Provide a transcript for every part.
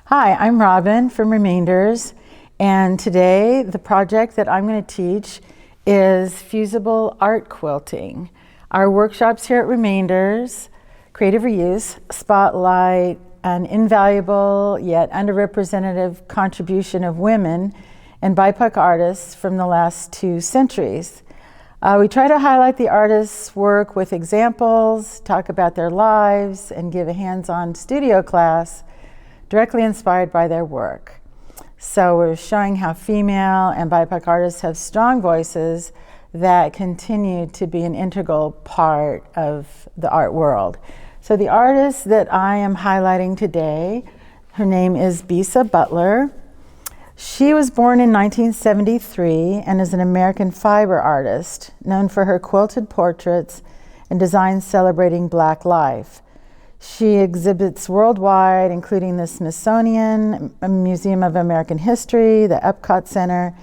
Hi, I'm Robin from Remainders, and today the project that I'm going to teach is fusible art quilting. Our workshops here at Remainders, Creative Reuse, spotlight an invaluable yet underrepresented contribution of women and BIPOC artists from the last 2 centuries. We try to highlight the artists' work with examples, talk about their lives, and give a hands-on studio class directly inspired by their work. So we're showing how female and BIPOC artists have strong voices that continue to be an integral part of the art world. So the artist that I am highlighting today, her name is Bisa Butler. She was born in 1973 and is an American fiber artist known for her quilted portraits and designs celebrating Black life. She exhibits worldwide, including the Smithsonian Museum of American History, the Epcot Center,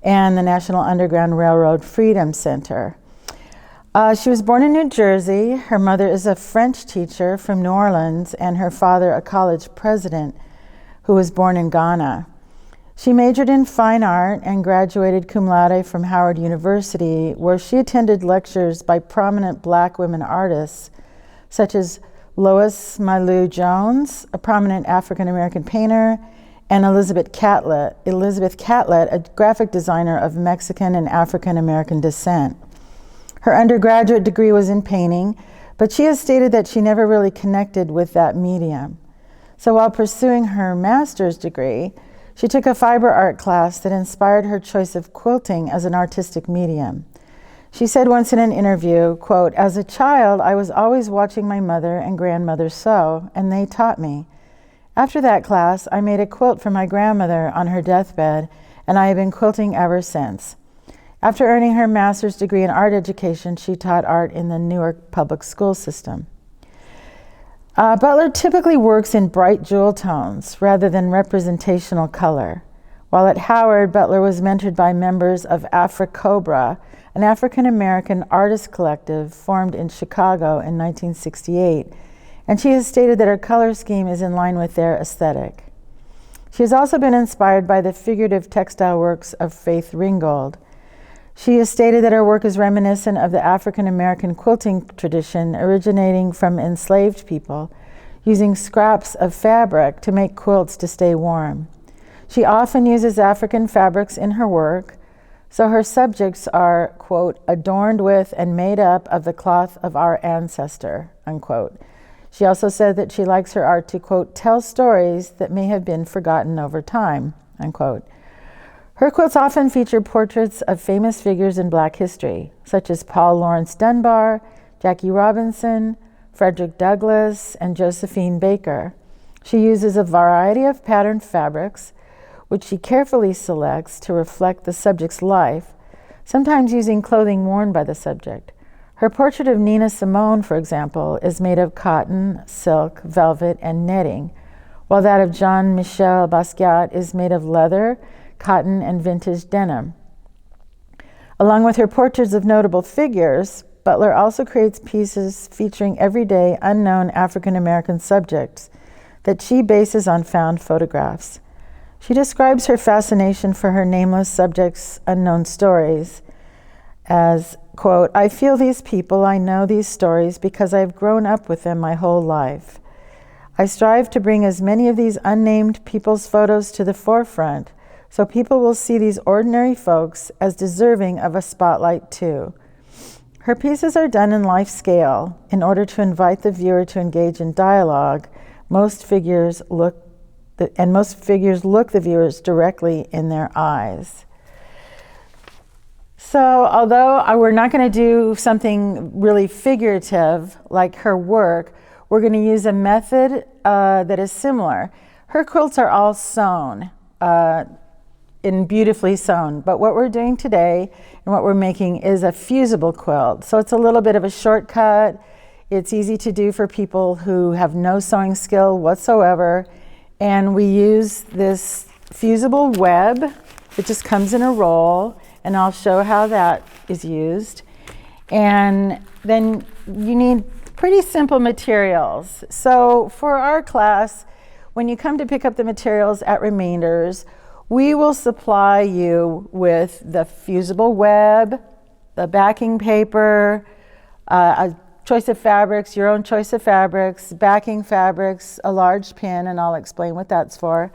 and the National Underground Railroad Freedom Center. She was born in New Jersey. Her mother is a French teacher from New Orleans, and her father a college president who was born in Ghana. She majored in fine art and graduated cum laude from Howard University, where she attended lectures by prominent Black women artists, such as Lois Mailou Jones, a prominent African-American painter, and Elizabeth Catlett, a graphic designer of Mexican and African-American descent. Her undergraduate degree was in painting, but she has stated that she never really connected with that medium. So while pursuing her master's degree, she took a fiber art class that inspired her choice of quilting as an artistic medium. She said once in an interview, quote, "As a child, I was always watching my mother and grandmother sew, and they taught me. After that class, I made a quilt for my grandmother on her deathbed, and I have been quilting ever since." After earning her master's degree in art education, she taught art in the Newark public school system. Butler typically works in bright jewel tones rather than representational color. While at Howard, Butler was mentored by members of AfriCobra, an African-American artist collective formed in Chicago in 1968, and she has stated that her color scheme is in line with their aesthetic. She has also been inspired by the figurative textile works of Faith Ringgold. She has stated that her work is reminiscent of the African-American quilting tradition originating from enslaved people, using scraps of fabric to make quilts to stay warm. She often uses African fabrics in her work, so her subjects are, quote, "adorned with and made up of the cloth of our ancestor," unquote. She also said that she likes her art to, quote, "tell stories that may have been forgotten over time," unquote. Her quilts often feature portraits of famous figures in Black history, such as Paul Laurence Dunbar, Jackie Robinson, Frederick Douglass, and Josephine Baker. She uses a variety of patterned fabrics, which she carefully selects to reflect the subject's life, sometimes using clothing worn by the subject. Her portrait of Nina Simone, for example, is made of cotton, silk, velvet, and netting, while that of Jean-Michel Basquiat is made of leather, cotton, and vintage denim. Along with her portraits of notable figures, Butler also creates pieces featuring everyday, unknown African-American subjects that she bases on found photographs. She describes her fascination for her nameless subjects' unknown stories as, quote, "I feel these people, I know these stories because I've grown up with them my whole life. I strive to bring as many of these unnamed people's photos to the forefront so people will see these ordinary folks as deserving of a spotlight too." Her pieces are done in life scale in order to invite the viewer to engage in dialogue. Most figures look the viewers directly in their eyes. So although we're not going to do something really figurative like her work, we're going to use a method that is similar. Her quilts are all sewn, beautifully sewn, but what we're doing today and what we're making is a fusible quilt. So it's a little bit of a shortcut. It's easy to do for people who have no sewing skill whatsoever. And we use this fusible web. It just comes in a roll, and I'll show how that is used. And then you need pretty simple materials. So for our class, when you come to pick up the materials at Remainders, we will supply you with the Fusible Web, the backing paper, a choice of fabrics, your own choice of fabrics, backing fabrics, a large pin, and I'll explain what that's for.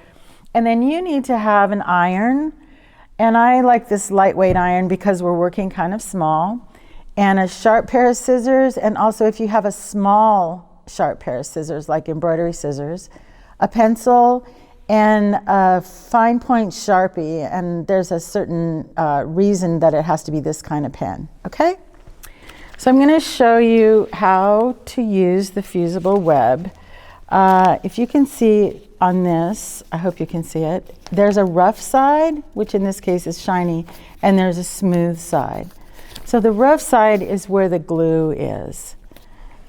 And then you need to have an iron, and I like this lightweight iron because we're working kind of small, and a sharp pair of scissors, and also if you have a small sharp pair of scissors, like embroidery scissors, a pencil, and a fine point Sharpie, and there's a certain reason that it has to be this kind of pen, okay? So I'm going to show you how to use the Fusible Web. If you can see on this, I hope you can see it, there's a rough side, which in this case is shiny, and there's a smooth side. So the rough side is where the glue is.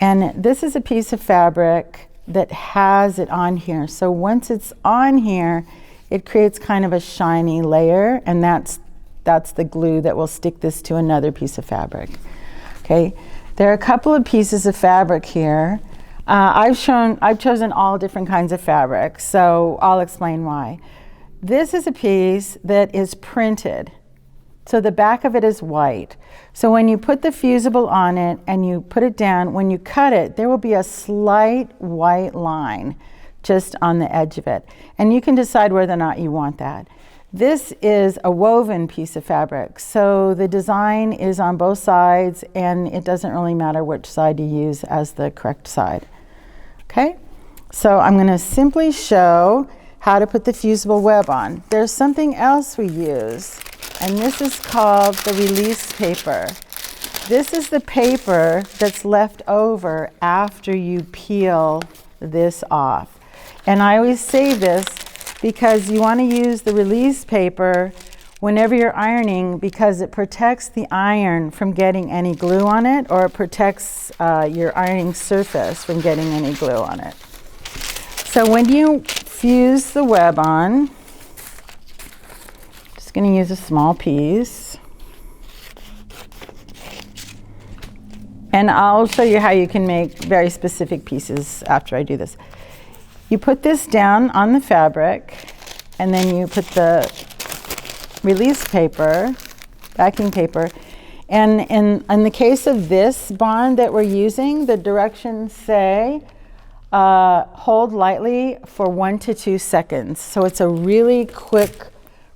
And this is a piece of fabric that has it on here. So once it's on here, it creates kind of a shiny layer, and that's the glue that will stick this to another piece of fabric. Okay, there are a couple of pieces of fabric here. I've chosen all different kinds of fabric, so I'll explain why. This is a piece that is printed, so the back of it is white. So when you put the fusible on it and you put it down, when you cut it, there will be a slight white line just on the edge of it. And you can decide whether or not you want that. This is a woven piece of fabric, so the design is on both sides, and it doesn't really matter which side you use as the correct side. Okay, so I'm going to simply show how to put the Fusible Web on. There's something else we use, and this is called the release paper. This is the paper that's left over after you peel this off. And I always say this because you want to use the release paper whenever you're ironing, because it protects the iron from getting any glue on it, or it protects your ironing surface from getting any glue on it. So when you fuse the web on, just going to use a small piece, and I'll show you how you can make very specific pieces after I do this. You put this down on the fabric, and then you put the release paper, backing paper, and in the case of this bond that we're using, the directions say hold lightly for 1 to 2 seconds. So it's a really quick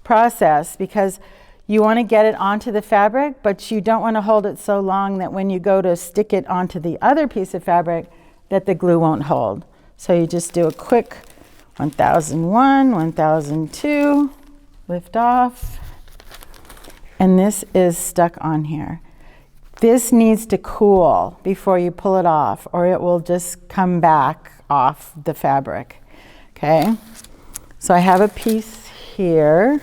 process because you want to get it onto the fabric, but you don't want to hold it so long that when you go to stick it onto the other piece of fabric that the glue won't hold. So you just do a quick 1001, 1002, lift off, and this is stuck on here. This needs to cool before you pull it off, or it will just come back off the fabric. Okay, so I have a piece here.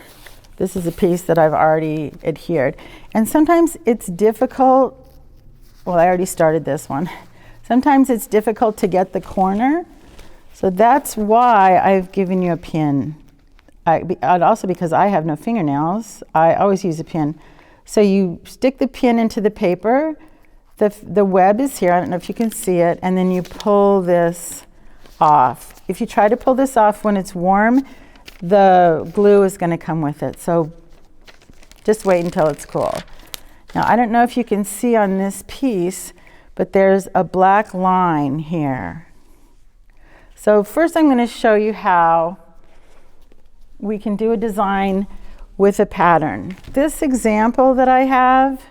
This is a piece that I've already adhered, and sometimes it's difficult. Well, I already started this one. Sometimes it's difficult to get the corner. So that's why I've given you a pin. And also because I have no fingernails, I always use a pin. So you stick the pin into the paper, the web is here, I don't know if you can see it, and then you pull this off. If you try to pull this off when it's warm, the glue is going to come with it. So just wait until it's cool. Now I don't know if you can see on this piece, but there's a black line here. So first I'm going to show you how we can do a design with a pattern. This example that I have,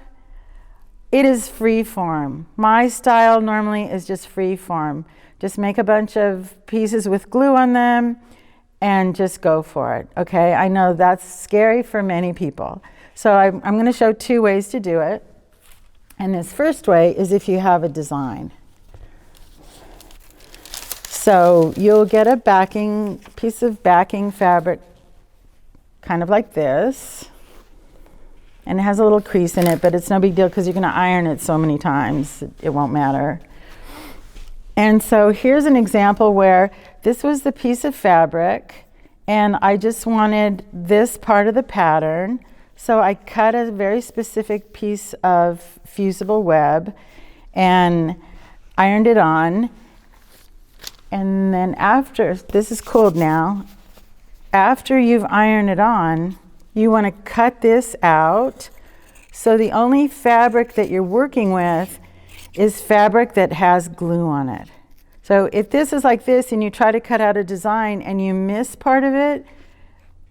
it is free form. My style normally is just free form. Just make a bunch of pieces with glue on them and just go for it. Okay, I know that's scary for many people. So I'm going to show 2 ways to do it. And this first way is if you have a design. So you'll get a piece of backing fabric kind of like this, and it has a little crease in it, but it's no big deal because you're going to iron it so many times it won't matter. And so here's an example where this was the piece of fabric and I just wanted this part of the pattern, so I cut a very specific piece of Fusible Web and ironed it on. And then after, this is cooled now, after you've ironed it on, you want to cut this out. So the only fabric that you're working with is fabric that has glue on it. So if this is like this and you try to cut out a design and you miss part of it,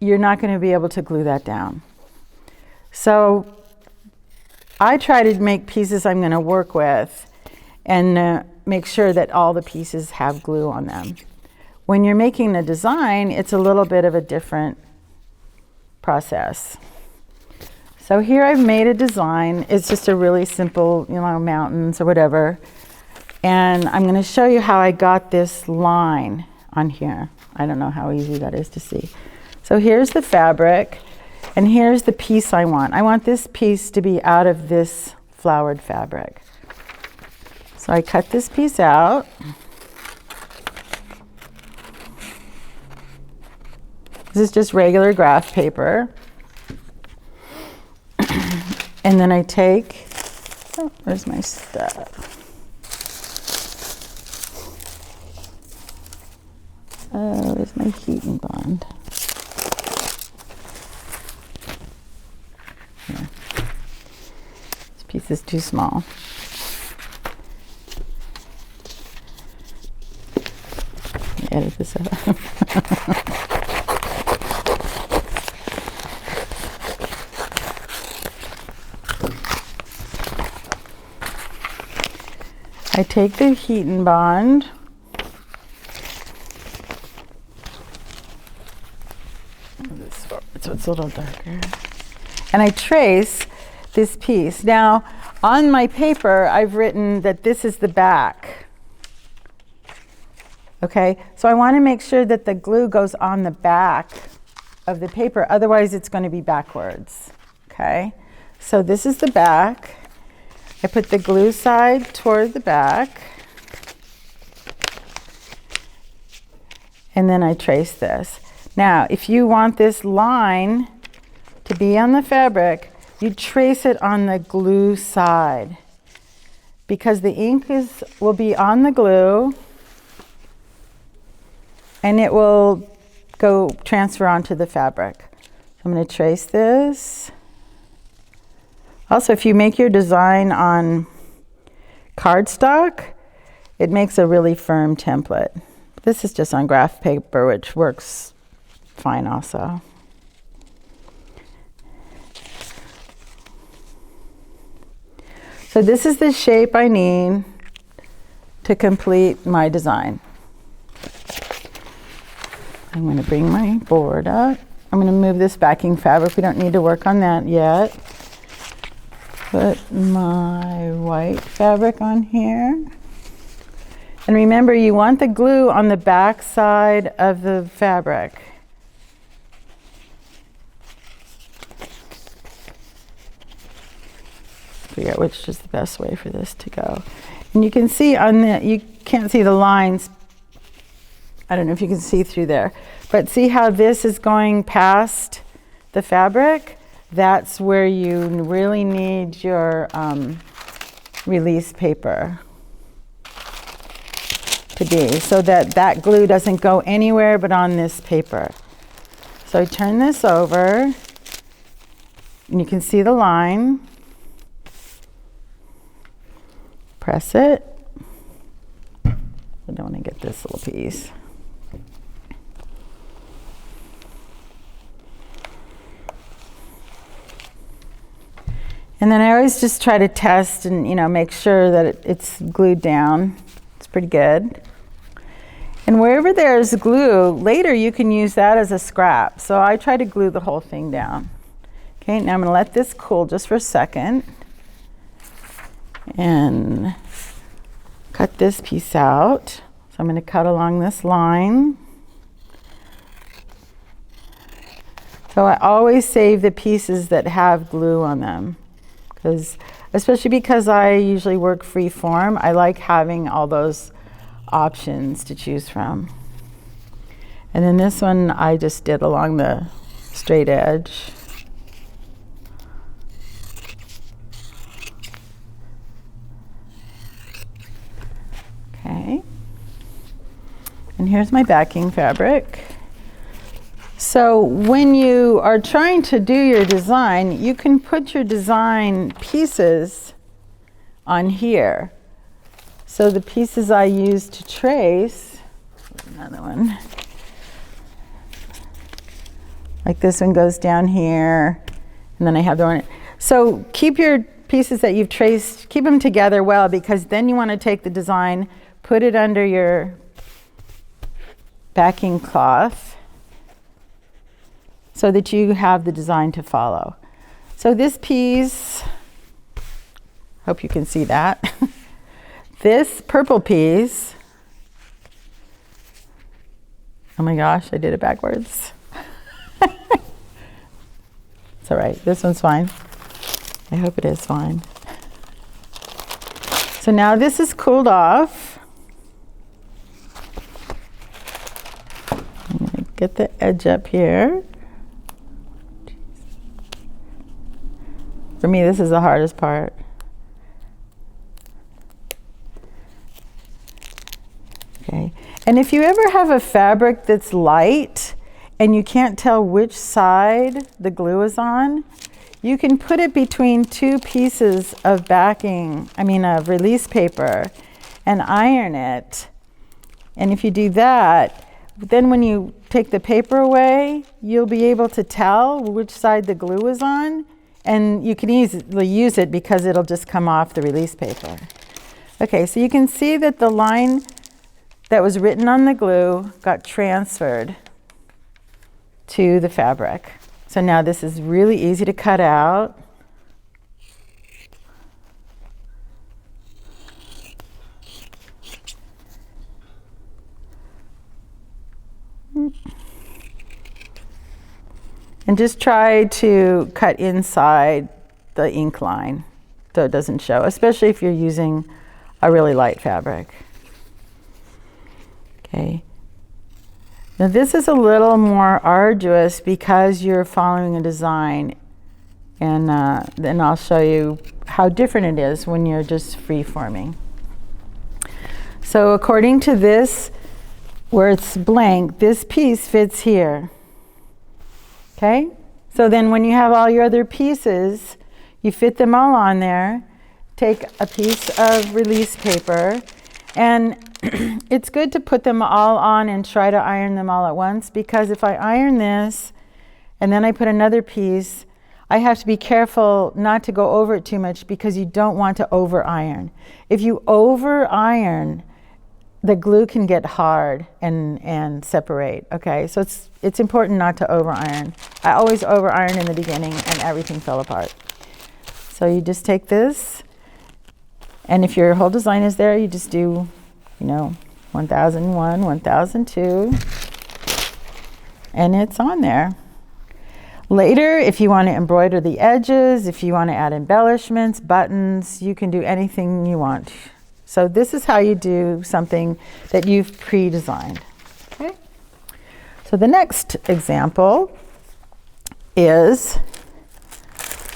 you're not going to be able to glue that down. So I try to make pieces I'm going to work with and make sure that all the pieces have glue on them. When you're making a design, it's a little bit of a different process. So here I've made a design. It's just a really simple, mountains or whatever. And I'm going to show you how I got this line on here. I don't know how easy that is to see. So here's the fabric, and here's the piece I want. I want this piece to be out of this flowered fabric. So I cut this piece out. This is just regular graph paper. And then I take, oh, where's my stuff? Oh, there's my heat and bond. Here. This piece is too small. Edit this out. I take the heat and bond. So it's a little darker. And I trace this piece. Now, on my paper, I've written that this is the back. Okay, so I want to make sure that the glue goes on the back of the paper, otherwise it's going to be backwards. Okay, so this is the back. I put the glue side toward the back, and then I trace this. Now, if you want this line to be on the fabric, you trace it on the glue side, because the ink will be on the glue, and it will go transfer onto the fabric. So I'm going to trace this. Also, if you make your design on cardstock, it makes a really firm template. This is just on graph paper, which works fine also. So this is the shape I need to complete my design. I'm going to bring my board up. I'm going to move this backing fabric. We don't need to work on that yet. Put my white fabric on here. And remember, you want the glue on the back side of the fabric. Figure out which is the best way for this to go. And you can see on the, you can't see the lines. I don't know if you can see through there, but see how this is going past the fabric? That's where you really need your release paper to be, so that that glue doesn't go anywhere but on this paper. So I turn this over, and you can see the line. Press it. I don't want to get this little piece. And then I always just try to test and make sure that it's glued down. It's pretty good. And wherever there's glue, later you can use that as a scrap. So I try to glue the whole thing down. Okay, now I'm going to let this cool just for a second. And cut this piece out. So I'm going to cut along this line. So I always save the pieces that have glue on them. Especially because I usually work free form, I like having all those options to choose from. And then this one I just did along the straight edge. Okay. And here's my backing fabric. So when you are trying to do your design, you can put your design pieces on here. So the pieces I use to trace, another one, like this one goes down here, and then I have the one. So keep your pieces that you've traced, keep them together well, because then you want to take the design, put it under your backing cloth so that you have the design to follow. So this piece, hope you can see that. This purple piece, oh my gosh, I did it backwards. It's all right, this one's fine. I hope it is fine. So now this is cooled off. I'm gonna get the edge up here. For me, this is the hardest part. Okay, and if you ever have a fabric that's light and you can't tell which side the glue is on, you can put it between two pieces of of release paper and iron it. And if you do that, then when you take the paper away, you'll be able to tell which side the glue is on, and you can easily use it because it'll just come off the release paper. Okay, so you can see that the line that was written on the glue got transferred to the fabric. So now this is really easy to cut out. And just try to cut inside the ink line so it doesn't show, especially if you're using a really light fabric. Okay. Now this is a little more arduous because you're following a design, and then I'll show you how different it is when you're just free-forming. So according to this, where it's blank, this piece fits here. Okay? So then when you have all your other pieces, you fit them all on there, take a piece of release paper, and it's good to put them all on and try to iron them all at once, because if I iron this and then I put another piece, I have to be careful not to go over it too much because you don't want to over iron. If you over iron, the glue can get hard and separate, okay? So it's important not to over iron. I always over iron in the beginning and everything fell apart. So you just take this, and if your whole design is there, you just do, 1001, 1002, and it's on there. Later, if you want to embroider the edges, if you want to add embellishments, buttons, you can do anything you want. So this is how you do something that you've pre-designed. Okay? So the next example is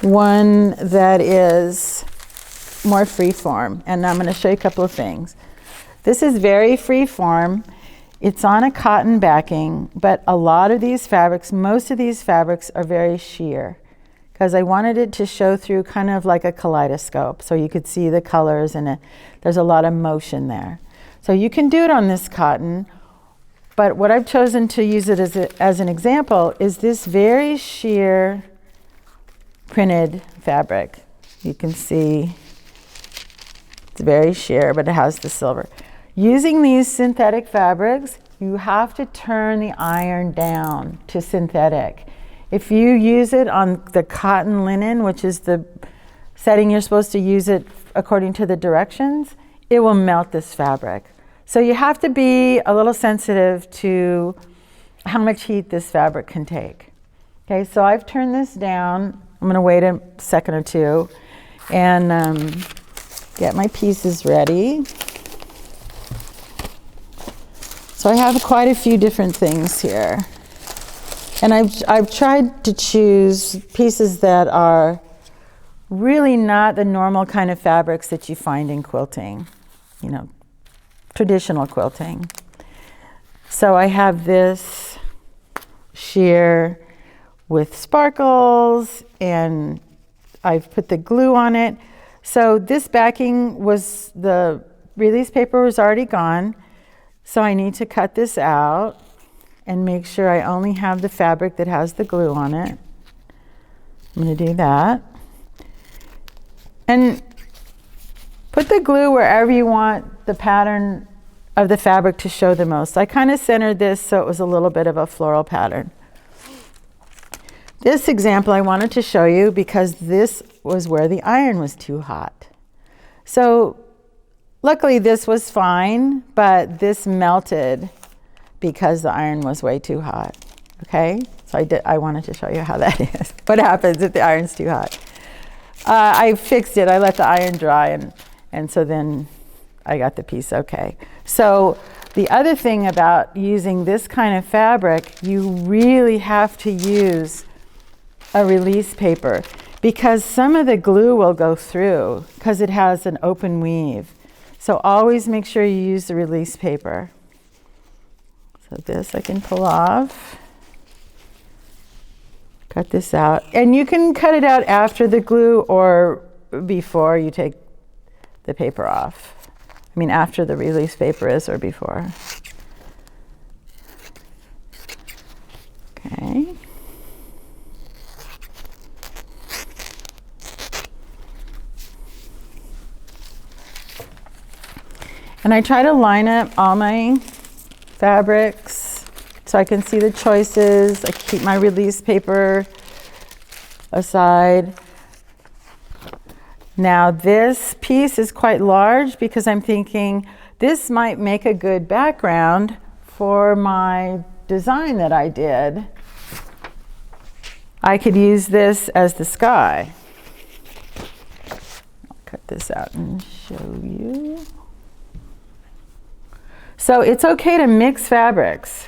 one that is more free-form, and I'm going to show you a couple of things. This is very free-form. It's on a cotton backing, but a lot of these fabrics, most of these fabrics are very sheer, because I wanted it to show through kind of like a kaleidoscope, so you could see the colors, and there's a lot of motion there. So you can do it on this cotton, but what I've chosen to use it as an example is this very sheer printed fabric. You can see it's very sheer, but it has the silver. Using these synthetic fabrics, you have to turn the iron down to synthetic. If you use it on the cotton linen, which is the setting you're supposed to use it according to the directions, it will melt this fabric. So you have to be a little sensitive to how much heat this fabric can take. Okay, so I've turned this down. I'm gonna wait a second or two and get my pieces ready. So I have quite a few different things here. And I've tried to choose pieces that are really not the normal kind of fabrics that you find in quilting, traditional quilting. So I have this sheer with sparkles, and I've put the glue on it. So this backing was, the release paper was already gone. So I need to cut this out and make sure I only have the fabric that has the glue on it. I'm going to do that. And put the glue wherever you want the pattern of the fabric to show the most. I kind of centered this so it was a little bit of a floral pattern. This example I wanted to show you because this was where the iron was too hot. So luckily this was fine, but this melted because the iron was way too hot. Okay, so I wanted to show you how that is. What happens if the iron's too hot? I fixed it. I let the iron dry, and so then I got the piece okay. So the other thing about using this kind of fabric, you really have to use a release paper because some of the glue will go through because it has an open weave. So always make sure you use the release paper. So this I can pull off. Cut this out. And you can cut it out after the glue or before you take the paper off. I mean after the release paper is or before. Okay. And I try to line up all my fabrics so I can see the choices. I keep my release paper aside. Now this piece is quite large because I'm thinking this might make a good background for my design that I did. I could use this as the sky. I'll cut this out and show you. So it's okay to mix fabrics.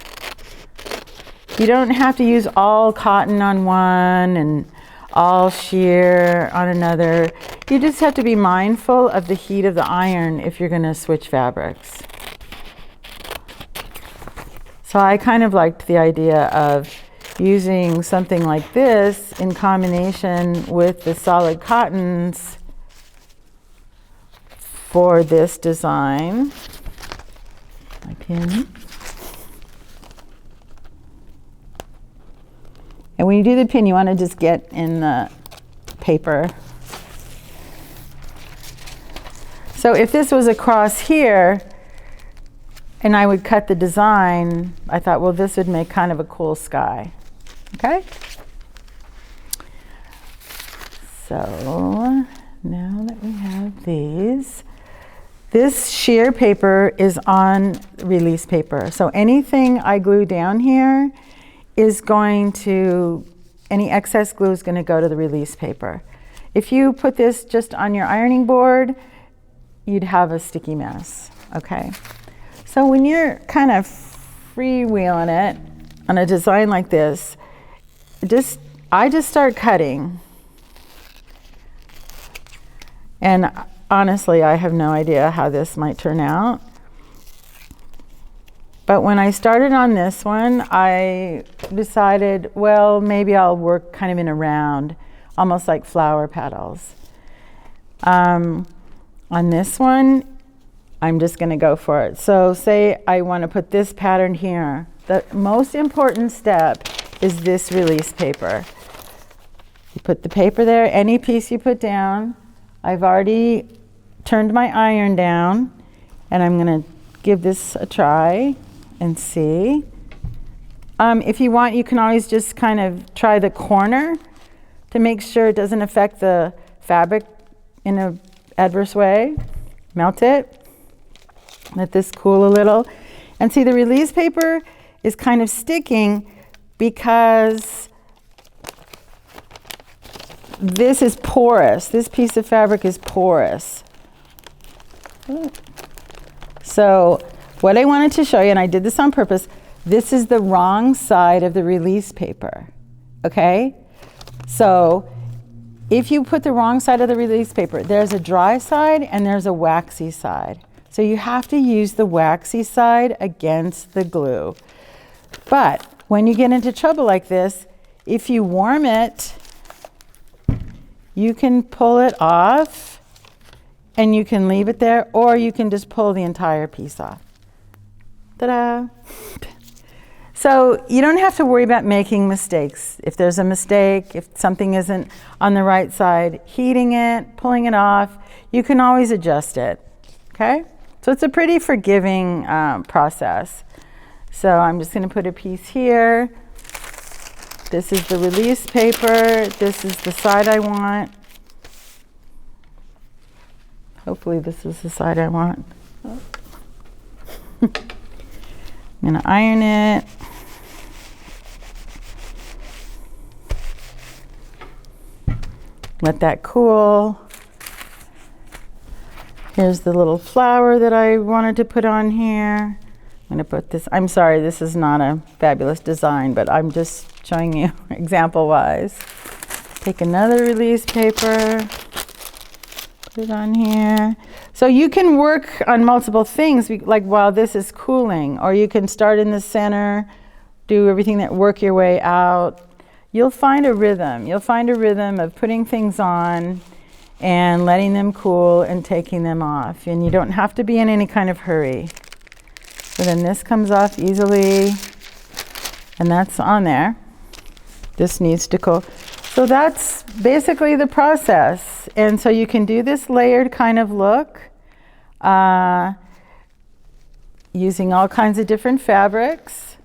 You don't have to use all cotton on one and all sheer on another. You just have to be mindful of the heat of the iron if you're going to switch fabrics. So I kind of liked the idea of using something like this in combination with the solid cottons for this design. My pin. And when you do the pin, you want to just get in the paper. So if this was across here and I would cut the design, I thought, well, this would make kind of a cool sky. Okay? So now that we have these, this sheer paper is on release paper. So anything I glue down here is going to, any excess glue is going to go to the release paper. If you put this just on your ironing board, you'd have a sticky mess, okay? So when you're kind of freewheeling it on a design like this, I just start cutting. And honestly, I have no idea how this might turn out. But when I started on this one, I decided, well, maybe I'll work kind of in a round, almost like flower petals. On this one, I'm just going to go for it. So say I want to put this pattern here. The most important step is this release paper. You put the paper there, any piece you put down. I've already turned my iron down, and I'm going to give this a try and see. If you want, you can always just kind of try the corner to make sure it doesn't affect the fabric in an adverse way. Melt it. Let this cool a little. And see, the release paper is kind of sticking because this is porous. This piece of fabric is porous. So what I wanted to show you, and I did this on purpose, this is the wrong side of the release paper, okay? So if you put the wrong side of the release paper, there's a dry side and there's a waxy side. So you have to use the waxy side against the glue. But when you get into trouble like this, if you warm it, you can pull it off and you can leave it there, or you can just pull the entire piece off. Ta-da! So you don't have to worry about making mistakes. If there's a mistake, if something isn't on the right side, heating it, pulling it off, you can always adjust it, okay? So it's a pretty forgiving process. So I'm just gonna put a piece here. This is the release paper. This is the side I want. Hopefully this is the side I want. I'm gonna iron it. Let that cool. Here's the little flower that I wanted to put on here. I'm gonna put this, I'm sorry, this is not a fabulous design, but I'm just showing you example-wise. Take another release paper, put it on here. So you can work on multiple things, like while this is cooling, or you can start in the center, do everything that work your way out. You'll find a rhythm. You'll find a rhythm of putting things on and letting them cool and taking them off. And you don't have to be in any kind of hurry. So then this comes off easily, and that's on there. This needs to cool. So that's basically the process. And so you can do this layered kind of look using all kinds of different fabrics.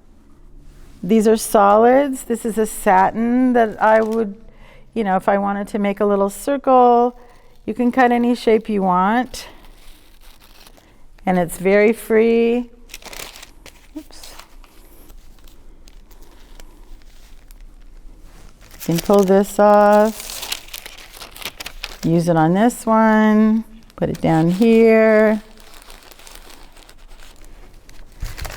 These are solids. This is a satin that I would, you know, if I wanted to make a little circle, you can cut any shape you want. And it's very free. Oops. You can pull this off. Use it on this one. Put it down here.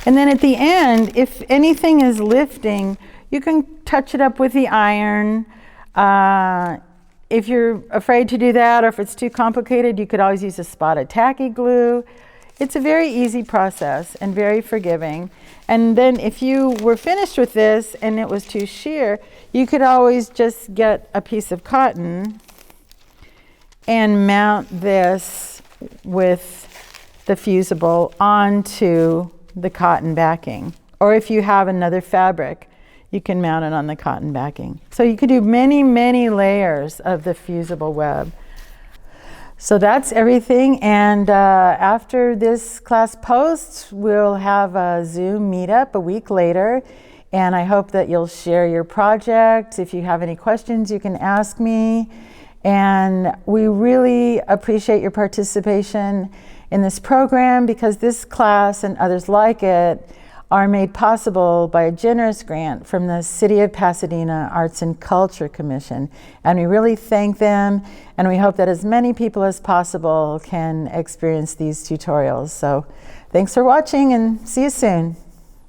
And then at the end, if anything is lifting, you can touch it up with the iron. If you're afraid to do that, or if it's too complicated, you could always use a spot of tacky glue. It's a very easy process and very forgiving. And then if you were finished with this and it was too sheer, you could always just get a piece of cotton and mount this with the fusible onto the cotton backing. Or if you have another fabric, you can mount it on the cotton backing. So you could do many, many layers of the fusible web. So that's everything. And after this class posts, we'll have a Zoom meetup a week later. And I hope that you'll share your project. If you have any questions, you can ask me. And we really appreciate your participation in this program, because this class and others like it are made possible by a generous grant from the City of Pasadena Arts and Culture Commission. And we really thank them, and we hope that as many people as possible can experience these tutorials. So thanks for watching, and see you soon.